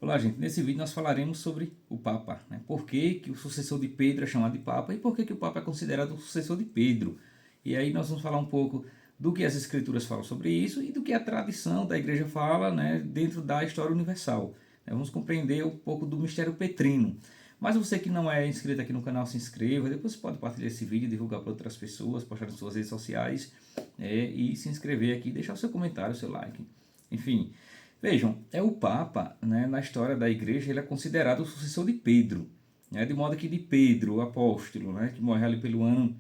Olá, gente. Nesse vídeo nós falaremos sobre o Papa, né? Por que o sucessor de Pedro é chamado de Papa e por que o Papa é considerado o sucessor de Pedro. E aí nós vamos falar um pouco do que as Escrituras falam sobre isso e do que a tradição da Igreja fala, né, dentro da história universal. Vamos compreender um pouco do mistério petrino. Mas você que não é inscrito aqui no canal, se inscreva. Depois você pode partilhar esse vídeo, divulgar para outras pessoas, postar nas suas redes sociais, e se inscrever aqui, deixar o seu comentário, o seu like. Enfim, vejam, o Papa, né, na história da Igreja, ele é considerado o sucessor de Pedro, né, de modo que de Pedro, o apóstolo, né, que morre ali pelo ano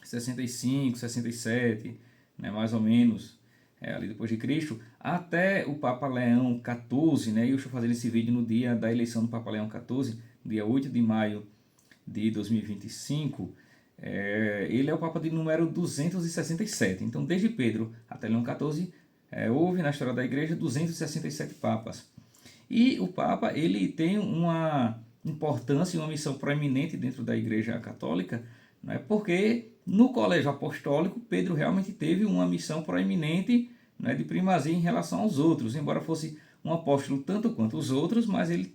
65, 67, né, mais ou menos, ali depois de Cristo, até o Papa Leão XIV, né, e eu estou fazendo esse vídeo no dia da eleição do Papa Leão XIV, dia 8 de maio de 2025, ele é o Papa de número 267. Então, desde Pedro até Leão XIV, houve na história da Igreja 267 papas. E o Papa ele tem uma importância e uma missão proeminente dentro da Igreja Católica, né, porque no colégio apostólico Pedro realmente teve uma missão proeminente, né, de primazia em relação aos outros, embora fosse um apóstolo tanto quanto os outros, mas ele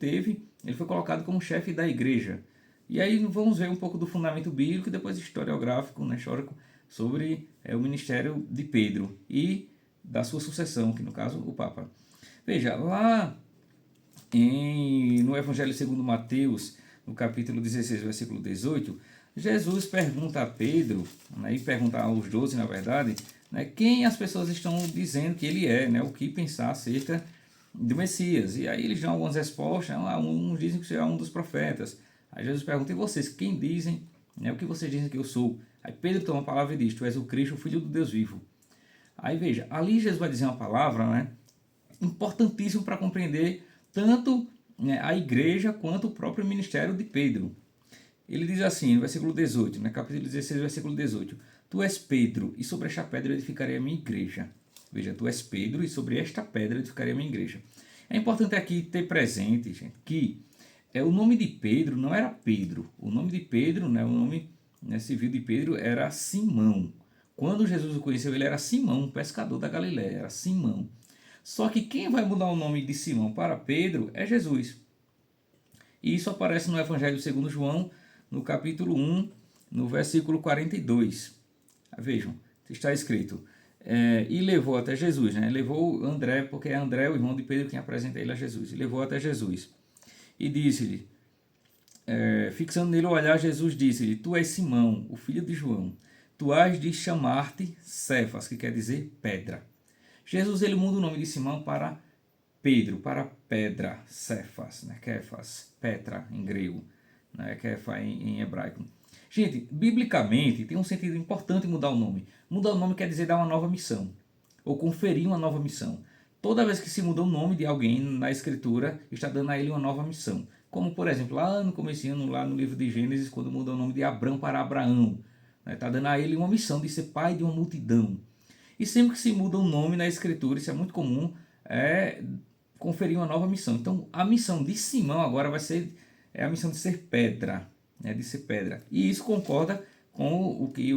foi colocado como chefe da Igreja. E aí vamos ver um pouco do fundamento bíblico e depois historiográfico, né, histórico, sobre o ministério de Pedro e da sua sucessão, que no caso o Papa. Veja, lá no Evangelho segundo Mateus, no capítulo 16, versículo 18, Jesus pergunta a Pedro, né, e pergunta aos 12, na verdade, né, quem as pessoas estão dizendo que ele é, né, o que pensar acerca do Messias. E aí eles dão algumas respostas, uns dizem que você é um dos profetas. Aí Jesus pergunta, e vocês, quem dizem, né, o que vocês dizem que eu sou? Aí Pedro toma a palavra e diz, tu és o Cristo, o Filho do Deus vivo. Aí veja, ali Jesus vai dizer uma palavra, né, importantíssima para compreender tanto, né, a igreja quanto o próprio ministério de Pedro. Ele diz assim, no versículo 18, né, capítulo 16, versículo 18, tu és Pedro, e sobre esta pedra edificarei a minha igreja. Veja, tu és Pedro, e sobre esta pedra edificarei a minha igreja. É importante aqui ter presente, gente, que o nome de Pedro não era Pedro. O nome de Pedro, né, o nome, né, civil de Pedro era Simão. Quando Jesus o conheceu, ele era Simão, um pescador da Galiléia, era Simão. Só que quem vai mudar o nome de Simão para Pedro é Jesus. E isso aparece no Evangelho segundo João, no capítulo 1, no versículo 42. Vejam, está escrito, e levou até Jesus, né? Levou André, porque é André, o irmão de Pedro, quem apresenta ele a Jesus. E levou até Jesus. E disse-lhe, fixando nele o olhar, Jesus disse-lhe, tu és Simão, o filho de João. Tu has de chamar-te Cefas, que quer dizer pedra. Jesus ele muda o nome de Simão para Pedro, para pedra, Cefas, né? Kefas, Petra em grego, né? Kefa em hebraico. Gente, biblicamente tem um sentido importante mudar o nome. Mudar o nome quer dizer dar uma nova missão, ou conferir uma nova missão. Toda vez que se muda o nome de alguém na escritura, está dando a ele uma nova missão. Como, por exemplo, lá no comecinho, lá no livro de Gênesis, quando muda o nome de Abrão para Abraão. Está dando a ele uma missão de ser pai de uma multidão. E sempre que se muda um nome na escritura, isso é muito comum, conferir uma nova missão. Então, a missão de Simão agora vai ser a missão de ser pedra, né, de ser pedra. E isso concorda com o que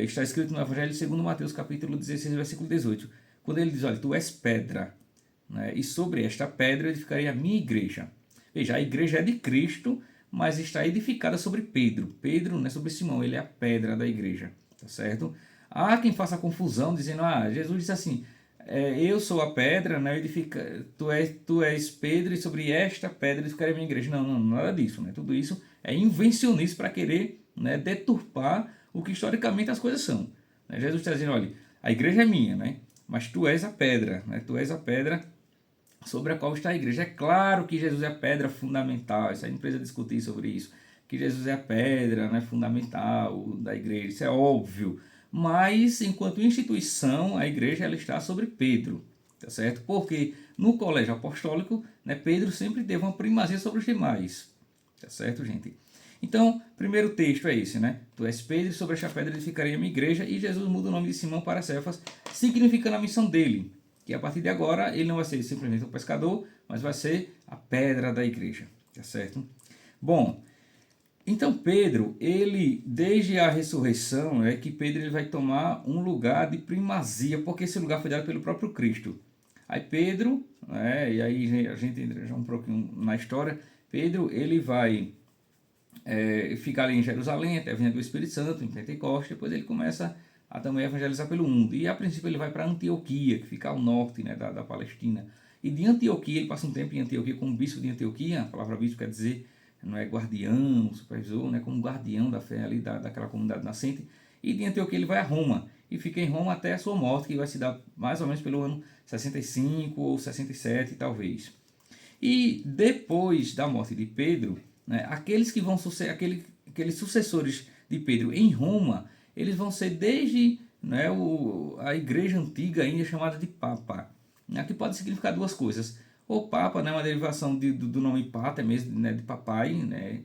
está escrito no Evangelho segundo Mateus, capítulo 16, versículo 18. Quando ele diz, olha, tu és pedra, né, e sobre esta pedra edificarei a minha igreja. Veja, a igreja é de Cristo, mas está edificada sobre Pedro. Pedro não é sobre Simão, ele é a pedra da igreja, tá certo? Há quem faça confusão dizendo, Jesus disse assim, eu sou a pedra, né, tu és Pedro e sobre esta pedra edificarei a minha igreja. Não, não, nada disso, né? Tudo isso é invencionismo para querer, né, deturpar o que historicamente as coisas são. Né? Jesus está dizendo, olha, a igreja é minha, né? Mas tu és a pedra, né? Tu és a pedra sobre a qual está a igreja. É claro que Jesus é a pedra fundamental, isso aí não precisa discutir sobre isso, que Jesus é a pedra, né, fundamental da igreja, isso é óbvio. Mas, enquanto instituição, a igreja ela está sobre Pedro, tá certo? Porque no colégio apostólico, né, Pedro sempre teve uma primazia sobre os demais, tá certo, gente? Então, primeiro texto é esse, né? Tu és Pedro, sobre esta pedra edificarei a minha igreja, e Jesus muda o nome de Simão para Cefas, significando a missão dele, que a partir de agora ele não vai ser simplesmente um pescador, mas vai ser a pedra da igreja, tá certo? Bom, então Pedro, ele desde a ressurreição, é que Pedro ele vai tomar um lugar de primazia, porque esse lugar foi dado pelo próprio Cristo. Aí Pedro, né, e aí a gente entra já um pouquinho na história, Pedro ele vai ficar ali em Jerusalém até a vinda do Espírito Santo, em Pentecostes, depois ele começa a também evangelizar pelo mundo. E a princípio ele vai para Antioquia, que fica ao norte, né, da Palestina. E de Antioquia, ele passa um tempo em Antioquia como bispo de Antioquia. A palavra bispo quer dizer, não é guardião, supervisor, né, como guardião da fé ali daquela comunidade nascente. E de Antioquia ele vai a Roma e fica em Roma até a sua morte, que vai se dar mais ou menos pelo ano 65 ou 67 talvez. E depois da morte de Pedro, né, aqueles que vão suceder, aqueles sucessores de Pedro em Roma, eles vão ser desde, né, a igreja antiga ainda chamada de Papa. Aqui pode significar duas coisas. O Papa, né, uma derivação do nome Pater, mesmo, né, de papai, né,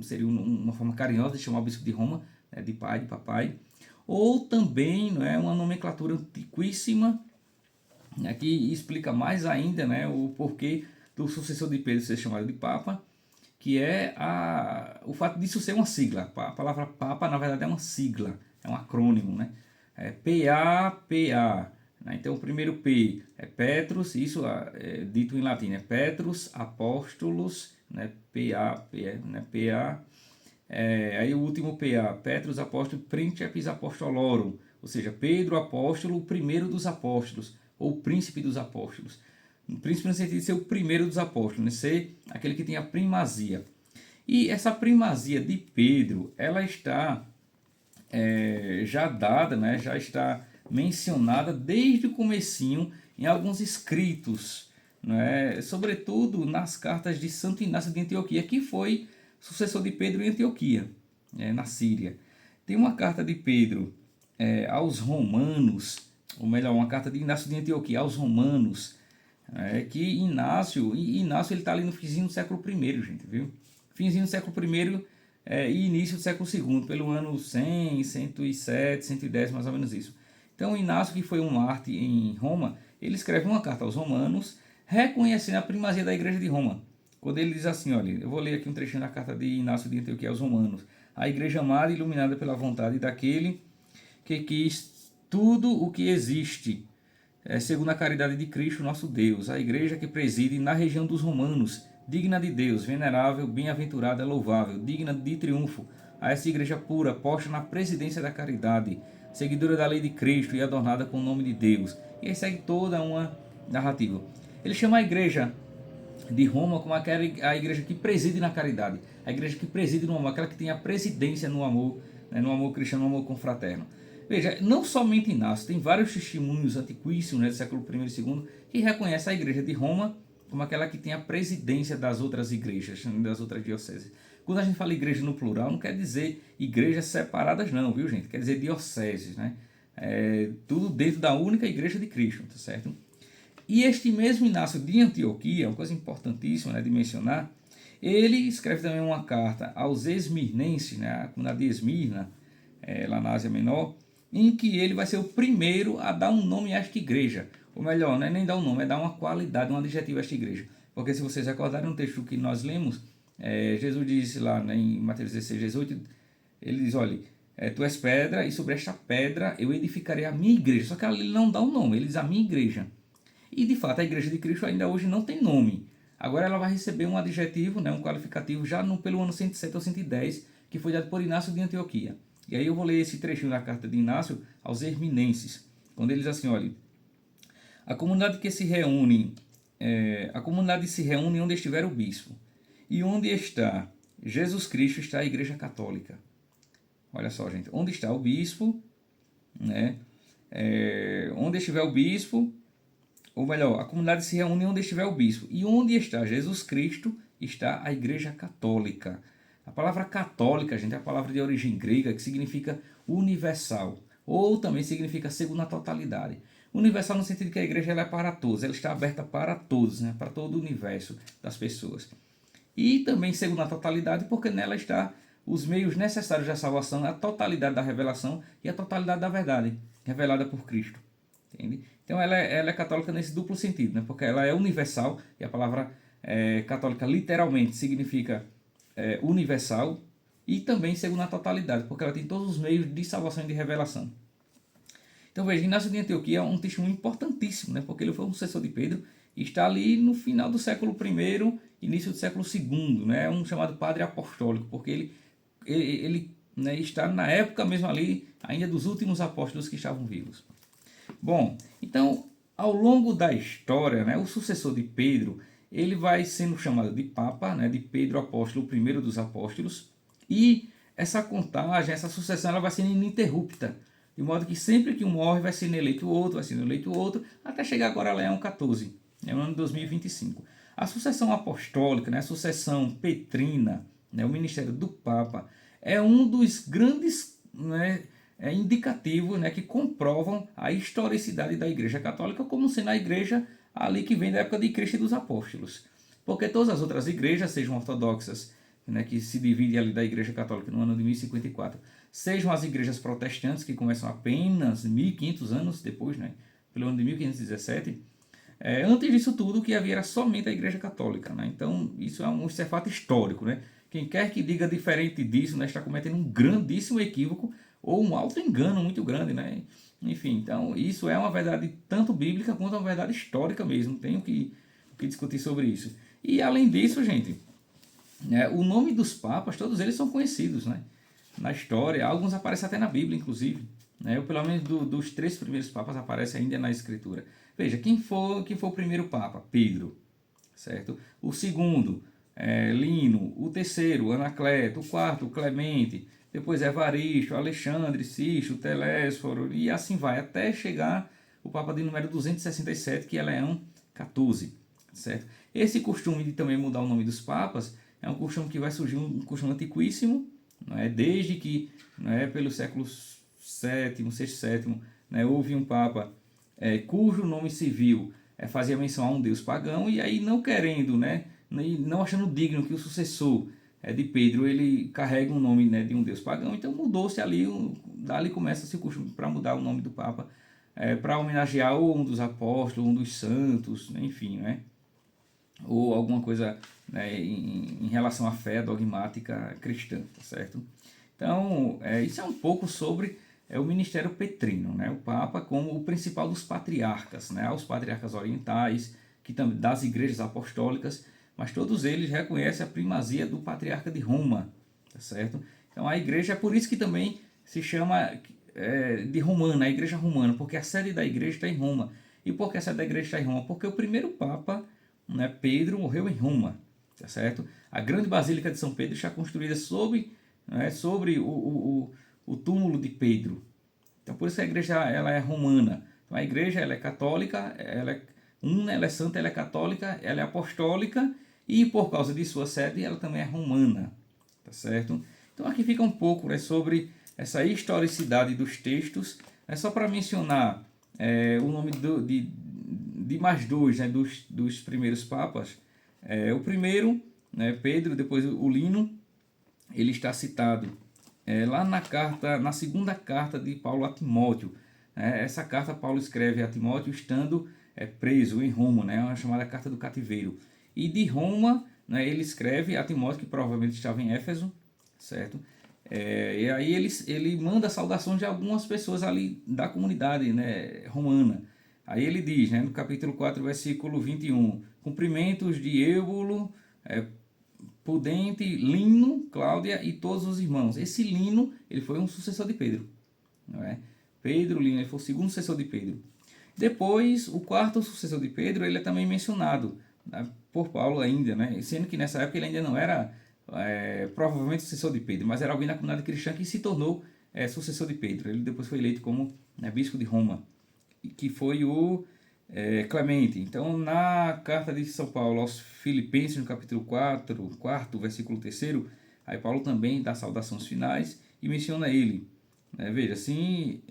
seria uma forma carinhosa de chamar o bispo de Roma, né, de pai, de papai. Ou também, né, uma nomenclatura antiquíssima, né, que explica mais ainda, né, o porquê do sucessor de Pedro ser chamado de Papa, que é o fato disso ser uma sigla. A palavra Papa, na verdade, é uma sigla, é um acrônimo, né? É PAPA. Né? Então, o primeiro P é Petrus, isso é dito em latim, é Petrus Apóstolos, né? PA, né? PA. Aí o último PA, Petrus Apóstolo Princeps Apostolorum, ou seja, Pedro Apóstolo, o primeiro dos apóstolos, ou príncipe dos apóstolos. O príncipe no sentido de ser o primeiro dos apóstolos, né? Ser aquele que tem a primazia. E essa primazia de Pedro, ela está já dada, né? Já está mencionada desde o comecinho em alguns escritos, né? Sobretudo nas cartas de Santo Inácio de Antioquia, que foi sucessor de Pedro em Antioquia, na Síria. Tem uma carta de Pedro aos romanos, ou melhor, uma carta de Inácio de Antioquia aos romanos, que Inácio ele está ali no finzinho do século I, gente, viu? Finzinho do século I e início do século II, pelo ano 100, 107, 110, mais ou menos isso. Então Inácio, que foi um mártir em Roma, ele escreve uma carta aos romanos, reconhecendo a primazia da igreja de Roma. Quando ele diz assim, olha, eu vou ler aqui um trechinho da carta de Inácio de Antioquia aos romanos. A igreja amada e iluminada pela vontade daquele que quis tudo o que existe, segundo a caridade de Cristo, nosso Deus, a igreja que preside na região dos romanos, digna de Deus, venerável, bem-aventurada, louvável, digna de triunfo, a essa igreja pura, posta na presidência da caridade, seguidora da lei de Cristo e adornada com o nome de Deus. E aí segue toda uma narrativa. Ele chama a igreja de Roma como a igreja que preside na caridade, a igreja que preside no amor, aquela que tem a presidência no amor, né, no amor cristão, no amor confraterno. Veja, não somente Inácio, tem vários testemunhos antiquíssimos, né, do século I e II, que reconhecem a igreja de Roma como aquela que tem a presidência das outras igrejas, das outras dioceses. Quando a gente fala igreja no plural, não quer dizer igrejas separadas não, viu gente? Quer dizer dioceses, né? Tudo dentro da única igreja de Cristo, tá certo? E este mesmo Inácio de Antioquia, uma coisa importantíssima, né, de mencionar, ele escreve também uma carta aos esmirnenses, né, a comunidade de Esmirna, lá na Ásia Menor, em que ele vai ser o primeiro a dar um nome a esta igreja. Ou melhor, não é nem dar um nome, é dar uma qualidade, um adjetivo a esta igreja. Porque se vocês recordarem no texto que nós lemos, Jesus disse lá, né, em Mateus 16, 18, ele diz, olha, tu és pedra e sobre esta pedra eu edificarei a minha igreja. Só que ele não dá um nome, ele diz a minha igreja. E de fato a igreja de Cristo ainda hoje não tem nome. Agora ela vai receber um adjetivo, né, um qualificativo, já pelo ano 107 ou 110, que foi dado por Inácio de Antioquia. E aí eu vou ler esse trechinho da carta de Inácio aos Herminenses, quando ele diz assim, olha, a comunidade se reúne onde estiver o bispo, e onde está Jesus Cristo está a igreja católica. Olha só, gente, onde está o bispo, né, onde estiver o bispo, ou melhor, a comunidade se reúne onde estiver o bispo, e onde está Jesus Cristo está a igreja católica. A palavra católica, gente, é a palavra de origem grega que significa universal, ou também significa segundo a totalidade. Universal no sentido que a igreja ela é para todos, ela está aberta para todos, né, para todo o universo das pessoas. E também segundo a totalidade, porque nela está os meios necessários da salvação, a totalidade da revelação e a totalidade da verdade, revelada por Cristo. Entende? Então ela é católica nesse duplo sentido, né, porque ela é universal, e a palavra católica literalmente significa universal, e também segundo a totalidade, porque ela tem todos os meios de salvação e de revelação. Então veja, Inácio de Antioquia é um testemunho importantíssimo, né? Porque ele foi um sucessor de Pedro e está ali no final do século I, início do século II, né? É um chamado padre apostólico, porque ele né, está na época mesmo ali, ainda dos últimos apóstolos que estavam vivos. Bom, então, ao longo da história, né, o sucessor de Pedro, ele vai sendo chamado de Papa, né, de Pedro Apóstolo, o primeiro dos apóstolos, e essa contagem, essa sucessão, ela vai sendo ininterrupta, de modo que sempre que um morre, vai sendo eleito o outro, vai sendo eleito o outro, até chegar agora a Leão XIV, no ano de 2025. A sucessão apostólica, né, a sucessão petrina, né, o ministério do Papa, é um dos grandes, né, indicativos, né, que comprovam a historicidade da Igreja Católica como sendo a igreja ali que vem da época de Cristo e dos apóstolos. Porque todas as outras igrejas, sejam ortodoxas, né, que se dividem ali da Igreja Católica no ano de 1054, sejam as igrejas protestantes, que começam apenas 1500 anos depois, né, pelo ano de 1517, antes disso tudo, o que havia era somente a Igreja Católica. Né? Então, isso é fato histórico. Né? Quem quer que diga diferente disso, né, está cometendo um grandíssimo equívoco ou um auto-engano muito grande. Né? Enfim, então, isso é uma verdade tanto bíblica quanto uma verdade histórica mesmo. Não tenho que discutir sobre isso. E, além disso, gente, o nome dos papas, todos eles são conhecidos, né? Na história. Alguns aparecem até na Bíblia, inclusive. Né? Pelo menos dos 3 primeiros papas aparece ainda na Escritura. Veja, quem foi o primeiro papa? Pedro, certo? O segundo, Lino. O terceiro, Anacleto. O quarto, Clemente. Depois Evaristo, Alexandre, Sisto, Telésforo, e assim vai, até chegar o papa de número 267, que é Leão XIV, certo? Esse costume de também mudar o nome dos papas é um costume que vai surgir, um costume antiquíssimo, não é? Desde que, não é, pelo século VII, VI, VII, né, houve um papa cujo nome civil fazia menção a um deus pagão, e aí não querendo, né, não achando digno que o sucessor de Pedro ele carrega um nome, né, de um deus pagão, então mudou-se ali, dali começa-se o costume para mudar o nome do papa, para homenagear ou um dos apóstolos, um dos santos, enfim, né, ou alguma coisa, né, em relação à fé dogmática cristã, tá certo? Então, isso é um pouco sobre o ministério petrino, né? O Papa como o principal dos patriarcas, né? Os patriarcas orientais, das igrejas apostólicas, mas todos eles reconhecem a primazia do patriarca de Roma, tá certo? Então a igreja, é por isso que também se chama de romana, a igreja romana, porque a sede da igreja está em Roma. E por que a sede da igreja está em Roma? Porque o primeiro Papa, né, Pedro, morreu em Roma, tá certo? A grande Basílica de São Pedro está construída sobre o túmulo de Pedro. Então, por isso a igreja ela é romana. Então, a igreja ela é católica, ela é una, ela é santa, ela é católica, ela é apostólica e, por causa de sua sede, ela também é romana. Tá certo? Então, aqui fica um pouco, né, sobre essa historicidade dos textos. É só para mencionar o nome de mais dois, né, dos primeiros papas. O primeiro, né, Pedro, depois o Lino, ele está citado lá na segunda carta de Paulo a Timóteo. Essa carta Paulo escreve a Timóteo estando preso em Roma, né, a chamada carta do cativeiro. E de Roma, né, ele escreve a Timóteo, que provavelmente estava em Éfeso, certo? E aí ele manda saudações de algumas pessoas ali da comunidade, né, romana. Aí ele diz, né, no capítulo 4, versículo 21, cumprimentos de Eubulo, Pudente, Lino, Cláudia e todos os irmãos. Esse Lino, ele foi um sucessor de Pedro, não é? Pedro, Lino, ele foi o segundo sucessor de Pedro. Depois, o quarto sucessor de Pedro, ele é também mencionado, né, por Paulo ainda, né? Sendo que nessa época ele ainda não era provavelmente sucessor de Pedro, mas era alguém da comunidade cristã que se tornou sucessor de Pedro. Ele depois foi eleito como, né, bispo de Roma, que foi o Clemente. Então, na carta de São Paulo aos Filipenses, no capítulo 4, versículo 3, aí Paulo também dá saudações finais e menciona ele. Veja, assim,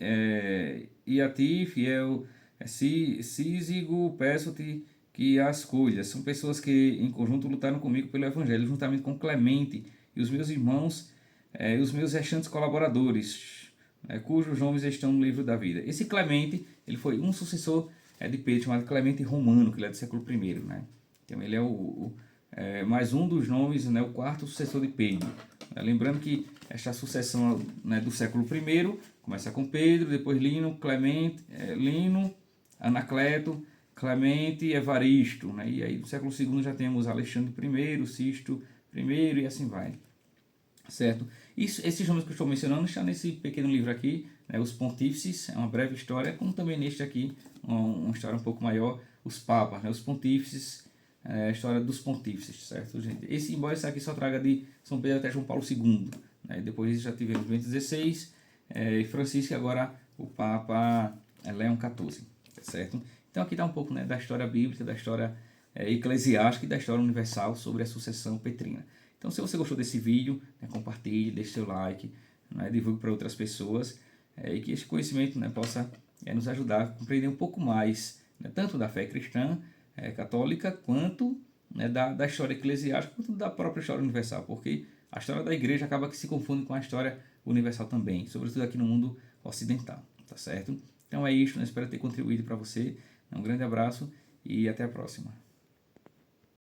e a ti, fiel Císigo, peço-te que as colhas. São pessoas que em conjunto lutaram comigo pelo Evangelho, juntamente com Clemente e os meus irmãos, os meus restantes colaboradores, cujos nomes estão no livro da vida. Esse Clemente, ele foi um sucessor de Pedro, chamado Clemente Romano, que ele é do século I, né? Então ele é mais um dos nomes, né, o quarto sucessor de Pedro. Lembrando que esta sucessão, né, do século I começa com Pedro, depois Lino, Anacleto, Clemente e Evaristo. Né? E aí no século II já temos Alexandre I, Sisto I e assim vai. Certo? Esses nomes que eu estou mencionando estão nesse pequeno livro aqui, né, Os Pontífices, é uma breve história, como também neste aqui, uma história um pouco maior, Os Papas, né, Os Pontífices, a história dos Pontífices, certo, gente? Embora esse aqui só traga de São Pedro até João Paulo II, né, depois disso já tivemos Bento XVI, e Francisco, e agora o Papa Leão XIV, certo? Então aqui dá um pouco, né, da história bíblica, da história eclesiástica e da história universal sobre a sucessão petrina. Então, se você gostou desse vídeo, né, compartilhe, deixe seu like, né, divulgue para outras pessoas, e que esse conhecimento, né, possa nos ajudar a compreender um pouco mais, né, tanto da fé cristã, católica, quanto, né, da história eclesiástica, quanto da própria história universal, porque a história da igreja acaba que se confunde com a história universal também, sobretudo aqui no mundo ocidental, tá certo? Então é isso, né, espero ter contribuído para você. Um grande abraço e até a próxima.